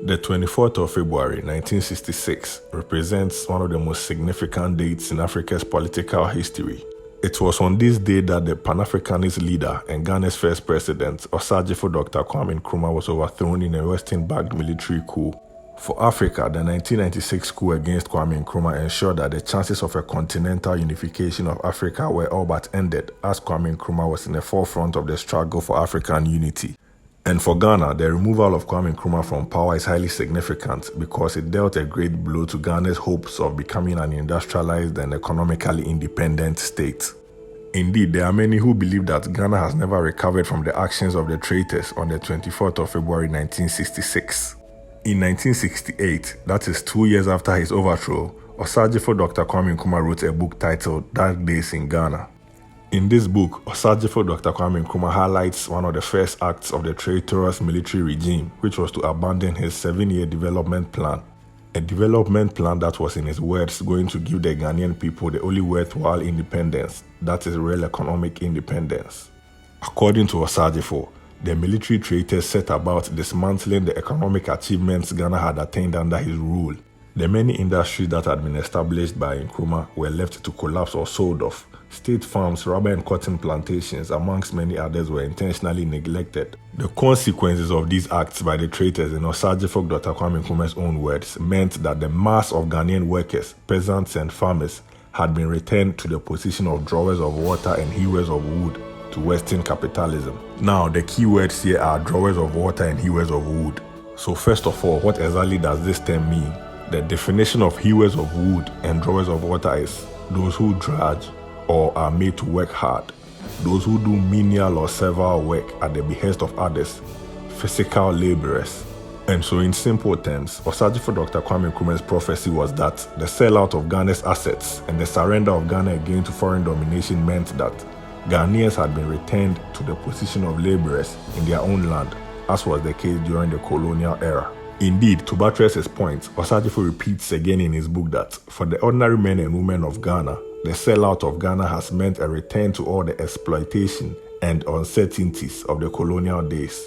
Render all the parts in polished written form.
The 24th of February 1966 represents one of the most significant dates in Africa's political history. It was on this day that the Pan-Africanist leader and Ghana's first president, Osagyefo Dr. Kwame Nkrumah, was overthrown in a Western-backed military coup. For Africa, the 1996 coup against Kwame Nkrumah ensured that the chances of a continental unification of Africa were all but ended, as Kwame Nkrumah was in the forefront of the struggle for African unity. And for Ghana, the removal of Kwame Nkrumah from power is highly significant because it dealt a great blow to Ghana's hopes of becoming an industrialized and economically independent state. Indeed, there are many who believe that Ghana has never recovered from the actions of the traitors on the 24th of February 1966. In 1968, that is 2 years after his overthrow, Osagyefo Dr. Kwame Nkrumah wrote a book titled Dark Days in Ghana. In this book, Osagyefo Dr. Kwame Nkrumah highlights one of the first acts of the traitorous military regime, which was to abandon his 7-year development plan. A development plan that was, in his words, going to give the Ghanaian people the only worthwhile independence, that is real economic independence. According to Osagyefo, the military traitors set about dismantling the economic achievements Ghana had attained under his rule. The many industries that had been established by Nkrumah were left to collapse or sold off. State farms, rubber and cotton plantations, amongst many others, were intentionally neglected. The consequences of these acts by the traitors, in Osagyefo Dr. Kwame Nkrumah's own words, meant that the mass of Ghanaian workers, peasants and farmers had been returned to the position of drawers of water and hewers of wood to Western capitalism. Now, the key words here are drawers of water and hewers of wood. So first of all, what exactly does this term mean? The definition of hewers of wood and drawers of water is those who drudge or are made to work hard, those who do menial or servile work at the behest of others, physical laborers. And so in simple terms, Osagyefo Dr. Kwame Nkrumah's prophecy was that the sellout of Ghana's assets and the surrender of Ghana again to foreign domination meant that Ghanaians had been returned to the position of laborers in their own land, as was the case during the colonial era. Indeed, to buttress his point, Osagyefo repeats again in his book that for the ordinary men and women of Ghana, the sellout of Ghana has meant a return to all the exploitation and uncertainties of the colonial days.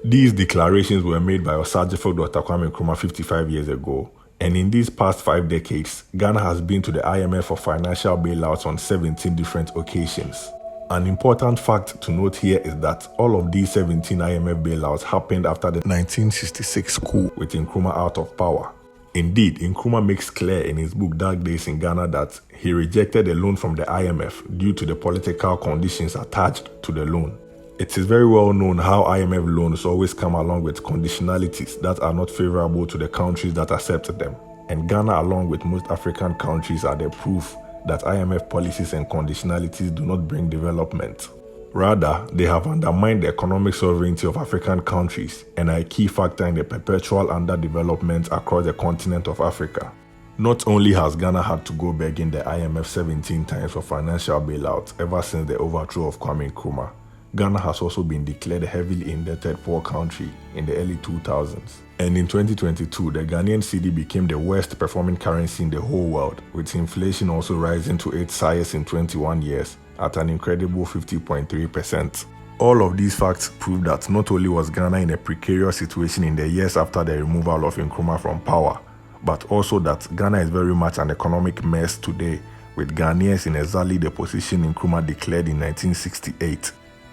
These declarations were made by Osagyefo Dr. Kwame Nkrumah 55 years ago, and in these past 5 decades, Ghana has been to the IMF for financial bailouts on 17 different occasions. An important fact to note here is that all of these 17 IMF bailouts happened after the 1966 coup with Nkrumah out of power. Indeed, Nkrumah makes clear in his book Dark Days in Ghana that he rejected a loan from the IMF due to the political conditions attached to the loan. It is very well known how IMF loans always come along with conditionalities that are not favorable to the countries that accept them. And Ghana, along with most African countries, are the proof that IMF policies and conditionalities do not bring development. Rather, they have undermined the economic sovereignty of African countries and are a key factor in the perpetual underdevelopment across the continent of Africa. Not only has Ghana had to go begging the IMF 17 times for financial bailouts ever since the overthrow of Kwame Nkrumah, Ghana has also been declared a heavily indebted poor country in the early 2000s. And in 2022, the Ghanaian cedi became the worst performing currency in the whole world, with inflation also rising to its highest in 21 years at an incredible 50.3%. All of these facts prove that not only was Ghana in a precarious situation in the years after the removal of Nkrumah from power, but also that Ghana is very much an economic mess today, with Ghanaians in exactly the position Nkrumah declared in 1968.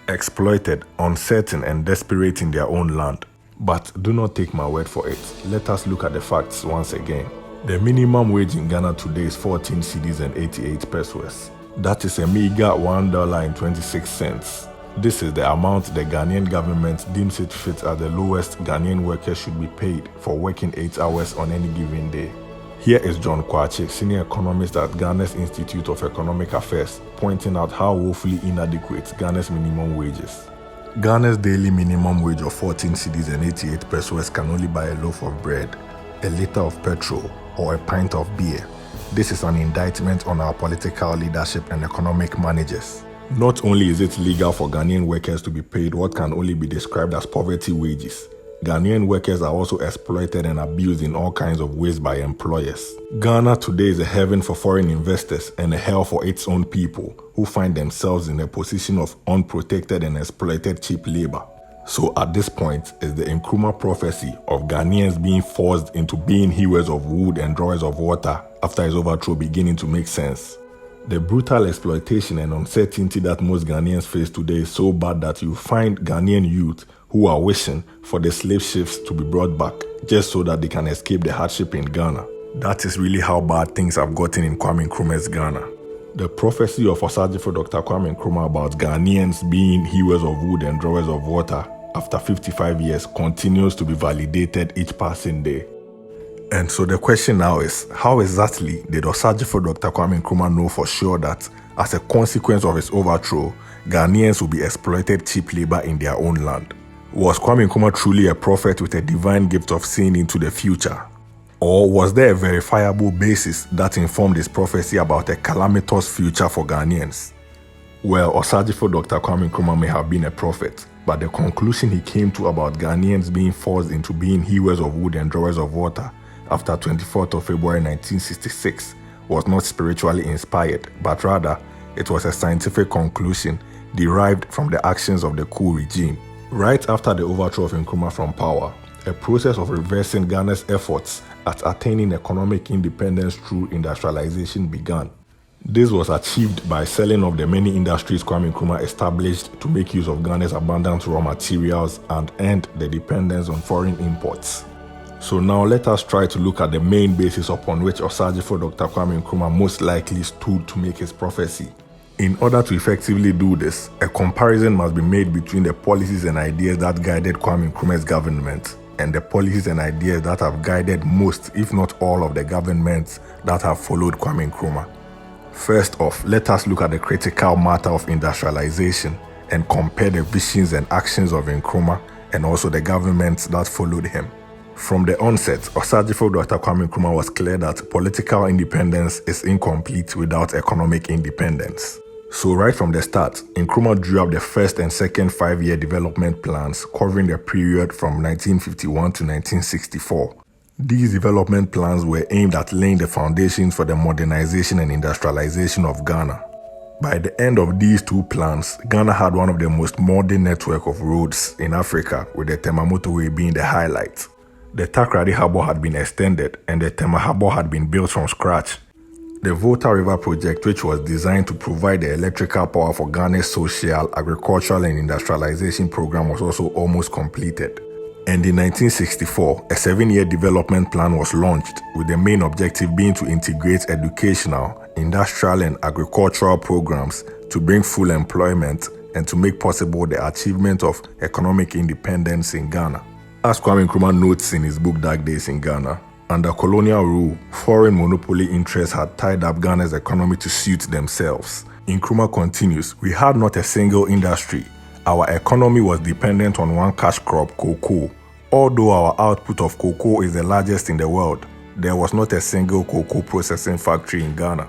Exploited, uncertain and desperate in their own land. But do not take my word for it. Let us look at the facts once again. The minimum wage in Ghana today is 14 cedis and 88 pesos. That is a meager $1.26. This is the amount the Ghanaian government deems it fit as the lowest Ghanaian workers should be paid for working 8 hours on any given day. Here is John Kwache, senior economist at Ghana's Institute of Economic Affairs, pointing out how woefully inadequate Ghana's minimum wage is. Ghana's daily minimum wage of 14 cedis and 88 pesos can only buy a loaf of bread, a liter of petrol, or a pint of beer. This is an indictment on our political leadership and economic managers. Not only is it legal for Ghanaian workers to be paid what can only be described as poverty wages, Ghanaian workers are also exploited and abused in all kinds of ways by employers. Ghana today is a heaven for foreign investors and a hell for its own people, who find themselves in a position of unprotected and exploited cheap labor. So at this point, is the Nkrumah prophecy of Ghanaians being forced into being hewers of wood and drawers of water after his overthrow beginning to make sense? The brutal exploitation and uncertainty that most Ghanaians face today is so bad that you find Ghanaian youth who are wishing for the slave ships to be brought back just so that they can escape the hardship in Ghana. That is really how bad things have gotten in Kwame Nkrumah's Ghana. The prophecy of Osagyefo Dr. Kwame Nkrumah about Ghanaians being hewers of wood and drawers of water after 55 years continues to be validated each passing day. And so the question now is, how exactly did Osagyefo Dr. Kwame Nkrumah know for sure that, as a consequence of his overthrow, Ghanaians will be exploited cheap labor in their own land? Was Kwame Nkrumah truly a prophet with a divine gift of seeing into the future? Or was there a verifiable basis that informed his prophecy about a calamitous future for Ghanaians? Well, Osagyefo Dr. Kwame Nkrumah may have been a prophet, but the conclusion he came to about Ghanaians being forced into being hewers of wood and drawers of water after 24th of February 1966 was not spiritually inspired, but rather it was a scientific conclusion derived from the actions of the coup regime. Right after the overthrow of Nkrumah from power, a process of reversing Ghana's efforts at attaining economic independence through industrialization began. This was achieved by selling off the many industries Kwame Nkrumah established to make use of Ghana's abundant raw materials and end the dependence on foreign imports. So now let us try to look at the main basis upon which Osagyefo Dr. Kwame Nkrumah most likely stood to make his prophecy. In order to effectively do this, a comparison must be made between the policies and ideas that guided Kwame Nkrumah's government and the policies and ideas that have guided most, if not all, of the governments that have followed Kwame Nkrumah. First off, let us look at the critical matter of industrialization and compare the visions and actions of Nkrumah and also the governments that followed him. From the onset, Osagyefo Dr. Kwame Nkrumah was clear that political independence is incomplete without economic independence. So right from the start, Nkrumah drew up the first and second 5-year development plans covering the period from 1951 to 1964. These development plans were aimed at laying the foundations for the modernization and industrialization of Ghana. By the end of these two plans, Ghana had one of the most modern network of roads in Africa, with the Tema Motorway being the highlight. The Takoradi Harbour had been extended and the Tema Harbour had been built from scratch. The Volta River project, which was designed to provide the electrical power for Ghana's social, agricultural and industrialization program, was also almost completed. And in 1964, a 7-year development plan was launched, with the main objective being to integrate educational, industrial and agricultural programs to bring full employment and to make possible the achievement of economic independence in Ghana. As Kwame Nkrumah notes in his book Dark Days in Ghana, under colonial rule, foreign monopoly interests had tied up Ghana's economy to suit themselves. Nkrumah continues, "We had not a single industry. Our economy was dependent on one cash crop, cocoa. Although our output of cocoa is the largest in the world, there was not a single cocoa processing factory in Ghana."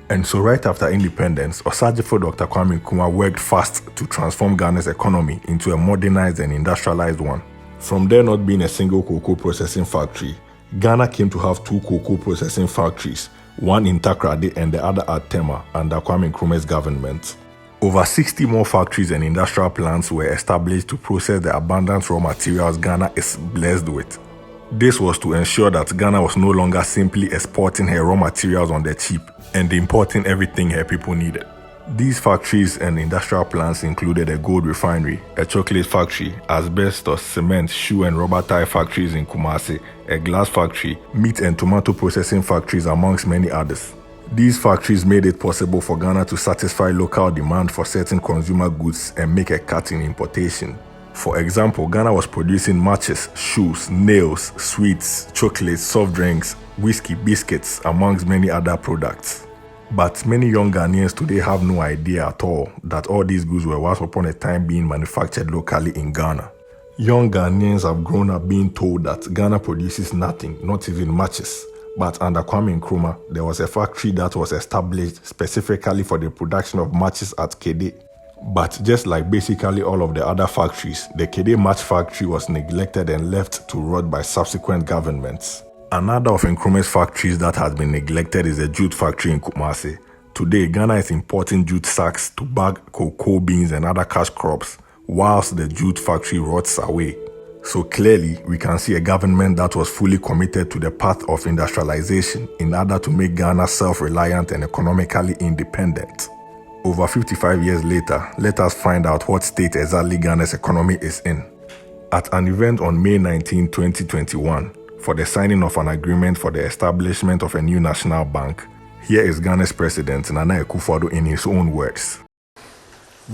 And so right after independence, Osagyefo Dr. Kwame Nkrumah worked fast to transform Ghana's economy into a modernized and industrialized one. From there not being a single cocoa processing factory, Ghana came to have 2 cocoa processing factories, one in Takoradi and the other at Tema under Kwame Nkrumah's government. Over 60 more factories and industrial plants were established to process the abundant raw materials Ghana is blessed with. This was to ensure that Ghana was no longer simply exporting her raw materials on the cheap and importing everything her people needed. These factories and industrial plants included a gold refinery, a chocolate factory, asbestos, cement, shoe and rubber tire factories in Kumasi, a glass factory, meat and tomato processing factories, amongst many others. These factories made it possible for Ghana to satisfy local demand for certain consumer goods and make a cut in importation. For example, Ghana was producing matches, shoes, nails, sweets, chocolates, soft drinks, whiskey, biscuits, amongst many other products. But many young Ghanaians today have no idea at all that all these goods were once upon a time being manufactured locally in Ghana. Young Ghanaians have grown up being told that Ghana produces nothing, not even matches. But under Kwame Nkrumah, there was a factory that was established specifically for the production of matches at Kede. But just like basically all of the other factories, the Kede match factory was neglected and left to rot by subsequent governments. Another of Nkrumah's factories that has been neglected is the jute factory in Kumasi. Today, Ghana is importing jute sacks to bag cocoa beans and other cash crops, whilst the jute factory rots away. So clearly, we can see a government that was fully committed to the path of industrialization in order to make Ghana self-reliant and economically independent. Over 55 years later, let us find out what state exactly Ghana's economy is in. At an event on May 19, 2021, for the signing of an agreement for the establishment of a new national bank, here is Ghana's President Nana Akufo-Addo in his own words.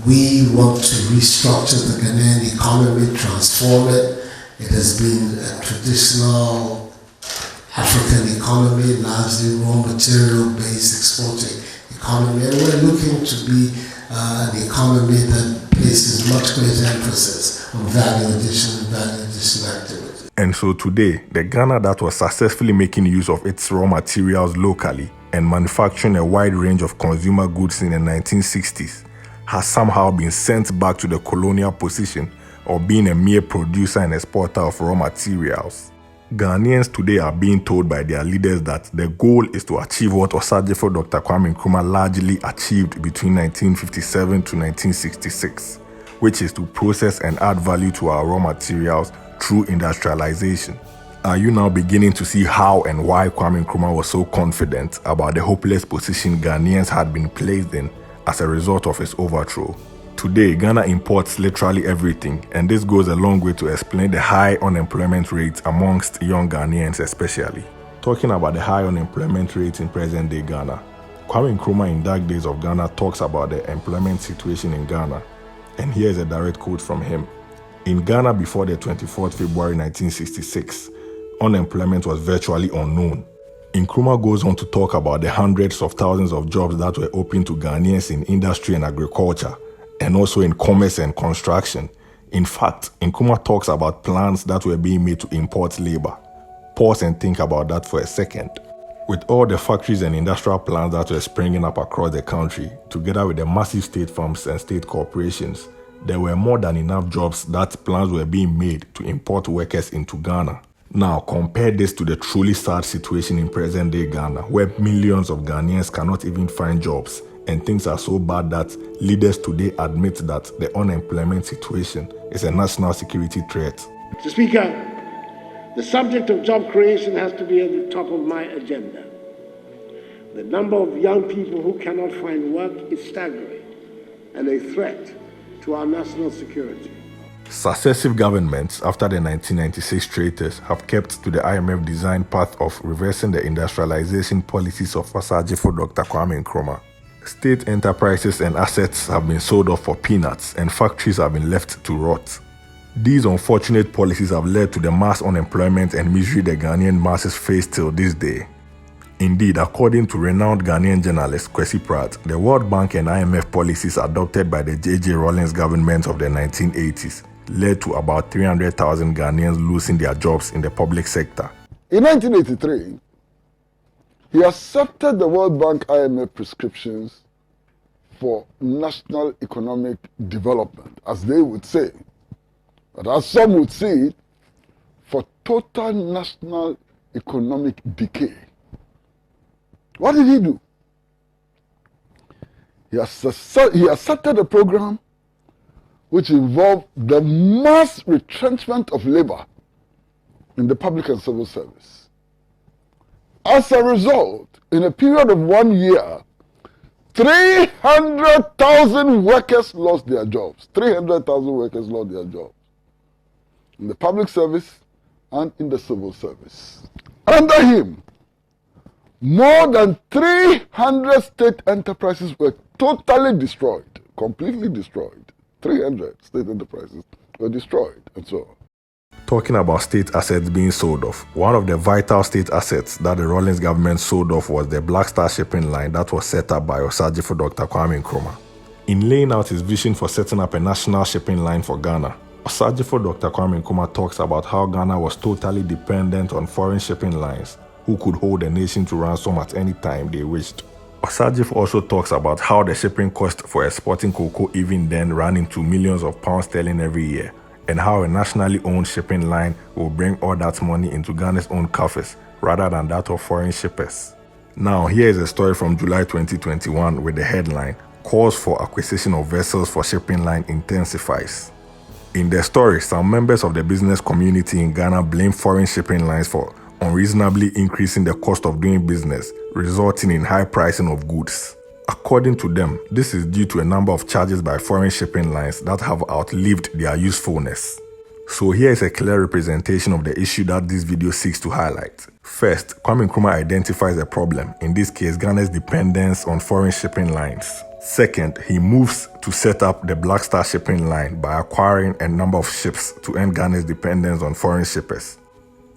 We want to restructure the Ghanaian economy, transform it. It has been a traditional African economy, largely raw material-based exporting economy, and we're looking to be an economy that places much greater emphasis on value addition activity. And so today, the Ghana that was successfully making use of its raw materials locally and manufacturing a wide range of consumer goods in the 1960s has somehow been sent back to the colonial position of being a mere producer and exporter of raw materials. Ghanaians today are being told by their leaders that the goal is to achieve what Osagyefo Dr. Kwame Nkrumah largely achieved between 1957 to 1966, which is to process and add value to our raw materials through industrialization. Are you now beginning to see how and why Kwame Nkrumah was so confident about the hopeless position Ghanaians had been placed in as a result of his overthrow? Today, Ghana imports literally everything, and this goes a long way to explain the high unemployment rate amongst young Ghanaians especially. Talking about the high unemployment rate in present-day Ghana, Kwame Nkrumah in Dark Days of Ghana talks about the employment situation in Ghana, and here is a direct quote from him. In Ghana before the 24th February 1966, unemployment was virtually unknown. Nkrumah goes on to talk about the hundreds of thousands of jobs that were open to Ghanaians in industry and agriculture, and also in commerce and construction. In fact, Nkrumah talks about plans that were being made to import labor. Pause and think about that for a second. With all the factories and industrial plants that were springing up across the country, together with the massive state farms and state corporations, there were more than enough jobs that plans were being made to import workers into Ghana. Now, compare this to the truly sad situation in present-day Ghana, where millions of Ghanaians cannot even find jobs, and things are so bad that leaders today admit that the unemployment situation is a national security threat. Mr. Speaker, the subject of job creation has to be at the top of my agenda. The number of young people who cannot find work is staggering and a threat to our national security. Successive governments after the 1996 traitors have kept to the IMF-designed path of reversing the industrialization policies of Osagyefo Dr. Kwame Nkrumah. State enterprises and assets have been sold off for peanuts and factories have been left to rot. These unfortunate policies have led to the mass unemployment and misery the Ghanaian masses face till this day. Indeed, according to renowned Ghanaian journalist Kwesi Pratt, the World Bank and IMF policies adopted by the J.J. Rawlings government of the 1980s led to about 300,000 Ghanaians losing their jobs in the public sector. In 1983, he accepted the World Bank IMF prescriptions for national economic development, as they would say, but as some would see it, for total national economic decay. What did he do? He accepted a program which involved the mass retrenchment of labor in the public and civil service. As a result, in a period of 1 year, 300,000 workers lost their jobs. 300,000 workers lost their jobs in the public service and in the civil service. Under him, more than 300 state enterprises were totally destroyed, completely destroyed. 300 state enterprises were destroyed, and so on. Talking about state assets being sold off, one of the vital state assets that the Rawlings government sold off was the Black Star shipping line that was set up by Osagyefo Dr. Kwame Nkrumah. In laying out his vision for setting up a national shipping line for Ghana, Osagyefo Dr. Kwame Nkrumah talks about how Ghana was totally dependent on foreign shipping lines who could hold the nation to ransom at any time they wished. Osagyefo also talks about how the shipping cost for exporting cocoa even then ran into millions of pounds sterling every year, and how a nationally owned shipping line will bring all that money into Ghana's own coffers rather than that of foreign shippers. Now, here is a story from July 2021 with the headline, "Calls for acquisition of vessels for shipping line intensifies." In the story, some members of the business community in Ghana blame foreign shipping lines for unreasonably increasing the cost of doing business, resulting in high pricing of goods. According to them, this is due to a number of charges by foreign shipping lines that have outlived their usefulness. So here is a clear representation of the issue that this video seeks to highlight. First, Kwame Nkrumah identifies a problem, in this case Ghana's dependence on foreign shipping lines. Second, he moves to set up the Black Star shipping line by acquiring a number of ships to end Ghana's dependence on foreign shippers.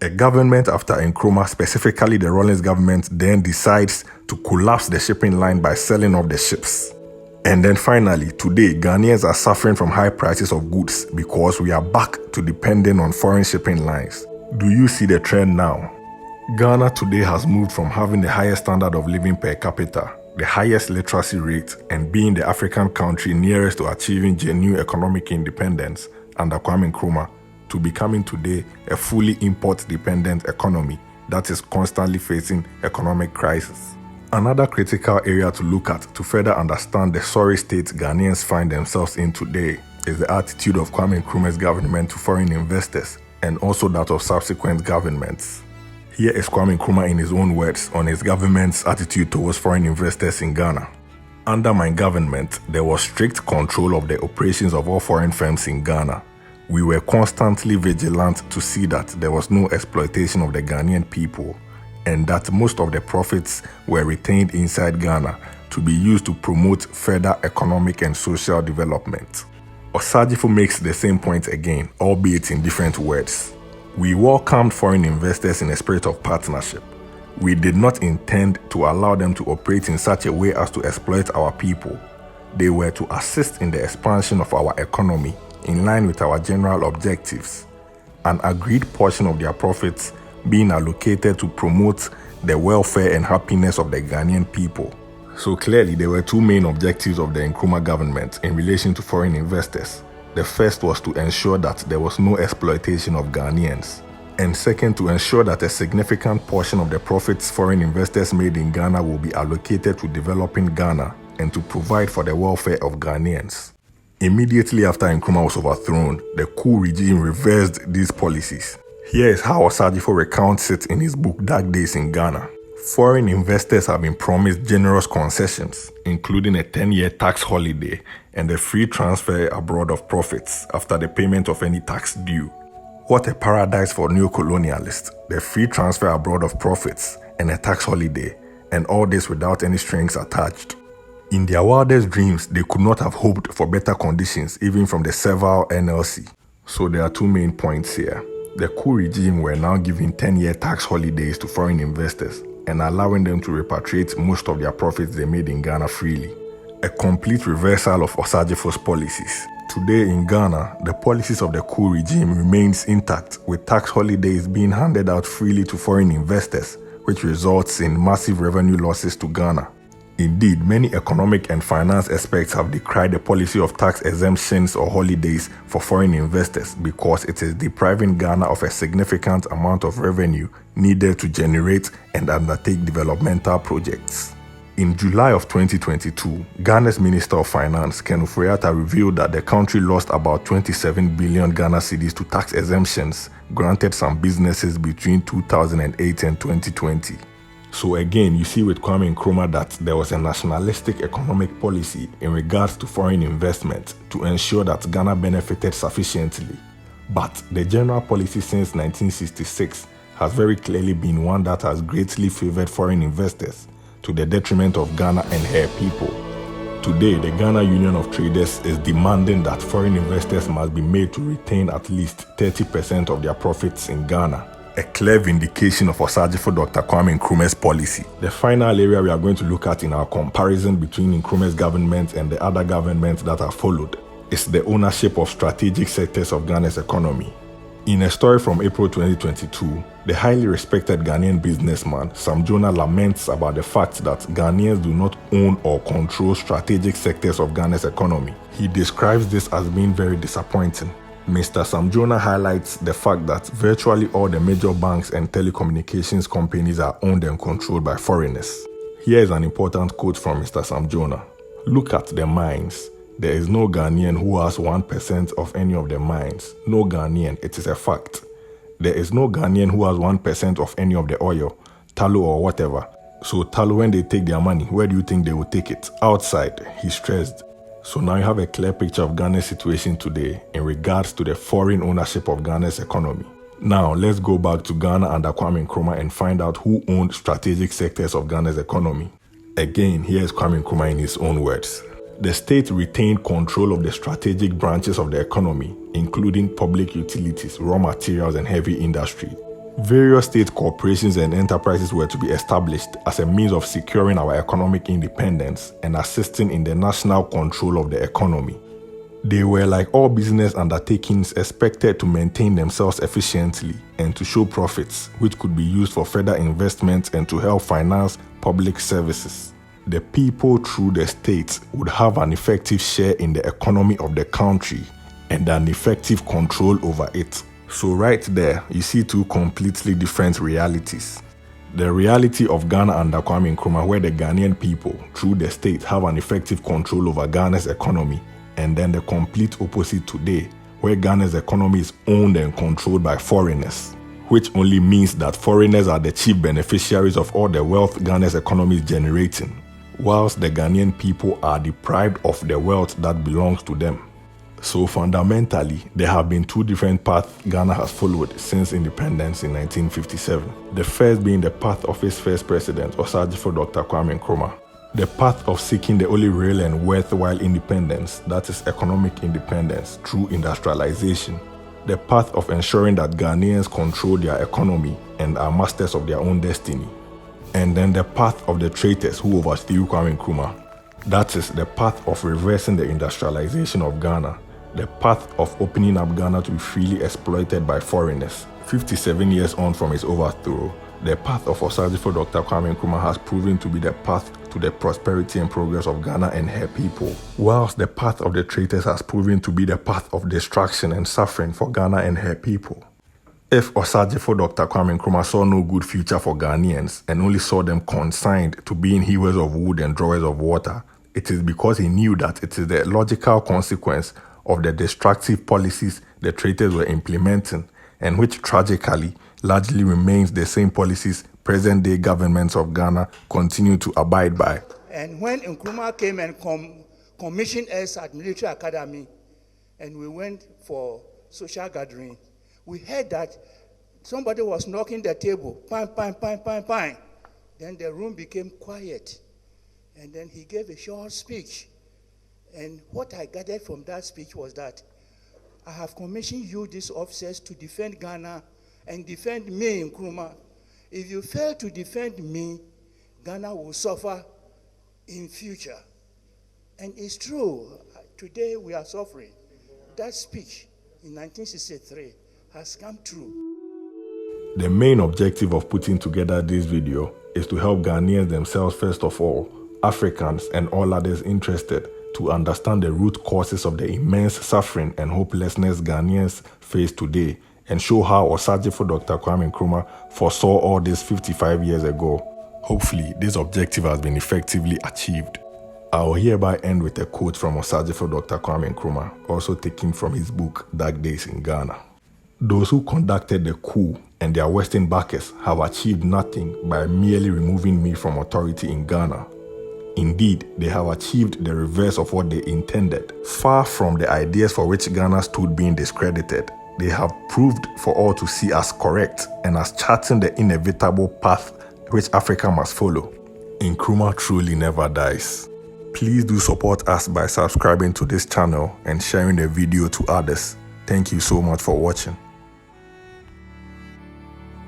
A government after Nkrumah, specifically the Rawlings government, then decides to collapse the shipping line by selling off the ships. And then finally, today, Ghanaians are suffering from high prices of goods because we are back to depending on foreign shipping lines. Do you see the trend now? Ghana today has moved from having the highest standard of living per capita, the highest literacy rate, and being the African country nearest to achieving genuine economic independence under Kwame Nkrumah, to becoming today a fully import-dependent economy that is constantly facing economic crisis. Another critical area to look at to further understand the sorry state Ghanaians find themselves in today is the attitude of Kwame Nkrumah's government to foreign investors, and also that of subsequent governments. Here is Kwame Nkrumah in his own words on his government's attitude towards foreign investors in Ghana. Under my government, there was strict control of the operations of all foreign firms in Ghana. We were constantly vigilant to see that there was no exploitation of the Ghanaian people, and that most of the profits were retained inside Ghana to be used to promote further economic and social development. Osagyefo makes the same point again, albeit in different words. We welcomed foreign investors in a spirit of partnership. We did not intend to allow them to operate in such a way as to exploit our people. They were to assist in the expansion of our economy in line with our general objectives, an agreed portion of their profits being allocated to promote the welfare and happiness of the Ghanaian people. So clearly, there were two main objectives of the Nkrumah government in relation to foreign investors. The first was to ensure that there was no exploitation of Ghanaians, and second, to ensure that a significant portion of the profits foreign investors made in Ghana will be allocated to developing Ghana and to provide for the welfare of Ghanaians. Immediately after Nkrumah was overthrown, the coup regime reversed these policies. Here is how Osagyefo recounts it in his book Dark Days in Ghana. Foreign investors have been promised generous concessions, including a 10-year tax holiday and a free transfer abroad of profits after the payment of any tax due. What a paradise for neo-colonialists, the free transfer abroad of profits and a tax holiday, and all this without any strings attached. In their wildest dreams, they could not have hoped for better conditions even from the servile NLC. So there are two main points here. The coup regime were now giving 10-year tax holidays to foreign investors and allowing them to repatriate most of their profits they made in Ghana freely. A complete reversal of Osagyefo's policies. Today in Ghana, the policies of the coup regime remains intact, with tax holidays being handed out freely to foreign investors, which results in massive revenue losses to Ghana. Indeed, many economic and finance experts have decried the policy of tax exemptions or holidays for foreign investors because it is depriving Ghana of a significant amount of revenue needed to generate and undertake developmental projects. In July of 2022, Ghana's Minister of Finance, Ken Ofori-Atta, revealed that the country lost about 27 billion Ghana cedis to tax exemptions granted some businesses between 2008 and 2020. So again, you see with Kwame Nkrumah that there was a nationalistic economic policy in regards to foreign investment to ensure that Ghana benefited sufficiently. But the general policy since 1966 has very clearly been one that has greatly favored foreign investors to the detriment of Ghana and her people. Today, the Ghana Union of Traders is demanding that foreign investors must be made to retain at least 30% of their profits in Ghana. A clear vindication of Osagyefo Dr. Kwame Nkrumah's policy. The final area we are going to look at in our comparison between Nkrumah's government and the other governments that have followed is the ownership of strategic sectors of Ghana's economy. In a story from April 2022, the highly respected Ghanaian businessman Sam Jonah laments about the fact that Ghanaians do not own or control strategic sectors of Ghana's economy. He describes this as being very disappointing. Mr. Sam Jonah highlights the fact that virtually all the major banks and telecommunications companies are owned and controlled by foreigners. Here is an important quote from Mr. Sam Jonah. Look at the mines. There is no Ghanaian who has 1% of any of the mines. No Ghanaian, it is a fact. There is no Ghanaian who has 1% of any of the oil, tallow or whatever. So tallow, when they take their money, where do you think they will take it? Outside, he stressed. So now you have a clear picture of Ghana's situation today in regards to the foreign ownership of Ghana's economy. Now, let's go back to Ghana under Kwame Nkrumah and find out who owned strategic sectors of Ghana's economy. Again, here is Kwame Nkrumah in his own words. The state retained control of the strategic branches of the economy, including public utilities, raw materials, and heavy industry. Various state corporations and enterprises were to be established as a means of securing our economic independence and assisting in the national control of the economy. They were, like all business undertakings, expected to maintain themselves efficiently and to show profits, which could be used for further investment and to help finance public services. The people through the state would have an effective share in the economy of the country and an effective control over it. So right there, you see two completely different realities. The reality of Ghana under Kwame Nkrumah, where the Ghanaian people, through the state, have an effective control over Ghana's economy, and then the complete opposite today, where Ghana's economy is owned and controlled by foreigners, which only means that foreigners are the chief beneficiaries of all the wealth Ghana's economy is generating, whilst the Ghanaian people are deprived of the wealth that belongs to them. So fundamentally, there have been two different paths Ghana has followed since independence in 1957. The first being the path of its first president, Osagyefo Dr. Kwame Nkrumah. The path of seeking the only real and worthwhile independence, that is economic independence, through industrialization. The path of ensuring that Ghanaians control their economy and are masters of their own destiny. And then the path of the traitors who overthrew Kwame Nkrumah. That is the path of reversing the industrialization of Ghana. The path of opening up Ghana to be freely exploited by foreigners. 57 years on from its overthrow, the path of Osagyefo Dr. Kwame Nkrumah has proven to be the path to the prosperity and progress of Ghana and her people, whilst the path of the traitors has proven to be the path of destruction and suffering for Ghana and her people. If Osagyefo Dr. Kwame Nkrumah saw no good future for Ghanaians and only saw them consigned to being hewers of wood and drawers of water, it is because he knew that it is the logical consequence of the destructive policies the traitors were implementing, and which tragically largely remains the same policies present-day governments of Ghana continue to abide by. And when Nkrumah came and commissioned us at Military Academy, and we went for social gathering, we heard that somebody was knocking the table, pang, pang, pang, pang, pang. Then the room became quiet, and then he gave a short speech. And what I gathered from that speech was that I have commissioned you, these officers, to defend Ghana and defend me, Nkrumah. If you fail to defend me, Ghana will suffer in future. And it's true. Today we are suffering. That speech in 1963 has come true. The main objective of putting together this video is to help Ghanaians themselves first of all, Africans and all others interested, to understand the root causes of the immense suffering and hopelessness Ghanaians face today, and show how Osagyefo Dr. Kwame Nkrumah foresaw all this 55 years ago. Hopefully, this objective has been effectively achieved. I will hereby end with a quote from Osagyefo Dr. Kwame Nkrumah, also taken from his book, Dark Days in Ghana. Those who conducted the coup and their Western backers have achieved nothing by merely removing me from authority in Ghana. Indeed, they have achieved the reverse of what they intended. Far from the ideas for which Ghana stood being discredited, they have proved for all to see as correct and as charting the inevitable path which Africa must follow. Nkrumah truly never dies. Please do support us by subscribing to this channel and sharing the video to others. Thank you so much for watching.